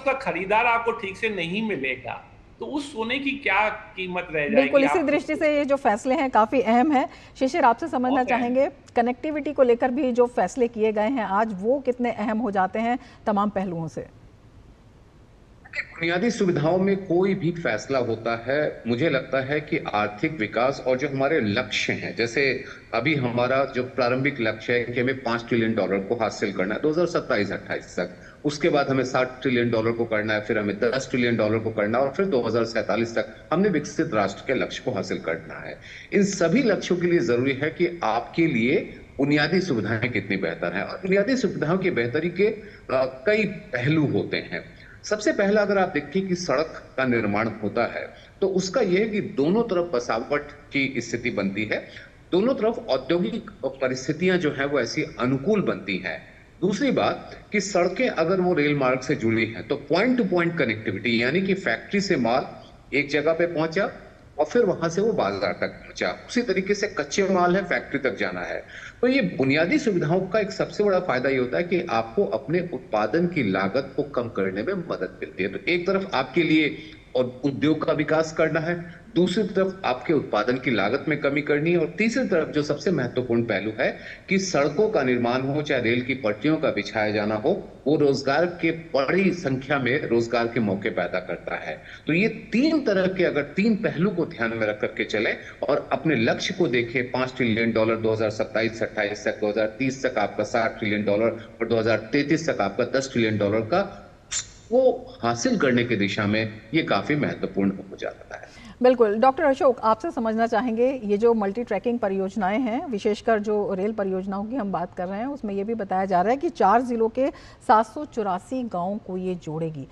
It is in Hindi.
उसका खरीदार आपको ठीक से नहीं मिलेगा, तो उस सोने की क्या कीमत रह जाएगी? बिल्कुल, इसी आप दृष्टि से ये जो फैसले हैं काफ़ी अहम हैं। शिशिर, आपसे समझना बहुत अहम चाहेंगे कनेक्टिविटी को लेकर भी जो फैसले किए गए हैं आज, वो कितने अहम हो जाते हैं तमाम पहलुओं से? बुनियादी सुविधाओं में कोई भी फैसला होता है, मुझे लगता है कि आर्थिक विकास और जो हमारे लक्ष्य हैं, जैसे अभी हमारा जो प्रारंभिक लक्ष्य है कि हमें $5 ट्रिलियन को हासिल करना है 2027-28 तक, उसके बाद हमें $60 ट्रिलियन को करना है, फिर हमें $10 ट्रिलियन को करना है और फिर 2047 तक हमने विकसित राष्ट्र के लक्ष्य को हासिल करना है। इन सभी लक्ष्यों के लिए जरूरी है कि आपके लिए बुनियादी सुविधाएं कितनी बेहतर हैं, और बुनियादी सुविधाओं की बेहतरी के कई पहलू होते हैं। सबसे पहला अगर आप देखें कि सड़क का निर्माण होता है, तो उसका यह है कि दोनों तरफ बसावट की स्थिति बनती है, दोनों तरफ औद्योगिक परिस्थितियां जो है वो ऐसी अनुकूल बनती हैं। दूसरी बात कि सड़कें अगर वो रेल मार्ग से जुड़ी हैं, तो पॉइंट टू पॉइंट कनेक्टिविटी, यानी कि फैक्ट्री से माल एक जगह पे पहुंचा और फिर वहां से वो बाजार तक पहुंचा, उसी तरीके से कच्चे माल है फैक्ट्री तक जाना है। तो ये बुनियादी सुविधाओं का एक सबसे बड़ा फायदा ये होता है कि आपको अपने उत्पादन की लागत को कम करने में मदद मिलती है। तो एक तरफ आपके लिए और उद्योग का विकास करना है, दूसरी तरफ आपके उत्पादन की लागत में कमी करनी है, और तीसरी तरफ जो सबसे महत्वपूर्ण पहलू है कि सड़कों का निर्माण हो, चाहे रेल की पटरियों का बिछाया जाना हो, वो रोजगार के बड़ी संख्या में रोजगार के मौके पैदा करता है। तो ये तीन तरह के अगर तीन पहलू को ध्यान में रख करके चले और अपने लक्ष्य को देखें, $5 ट्रिलियन 2027-28 तक, 2030 तक आपका $60 ट्रिलियन और 2033 तक आपका $10 ट्रिलियन का, वो हासिल करने की दिशा में ये काफी महत्वपूर्ण हो जाता है। बिल्कुल, डॉक्टर अशोक, आपसे समझना चाहेंगे ये जो मल्टी ट्रैकिंग परियोजनाएं हैं, विशेषकर जो रेल परियोजनाओं की हम बात कर रहे हैं, उसमें ये भी बताया जा रहा है कि 4 जिलों के 784 गांवों को ये जोड़ेगी।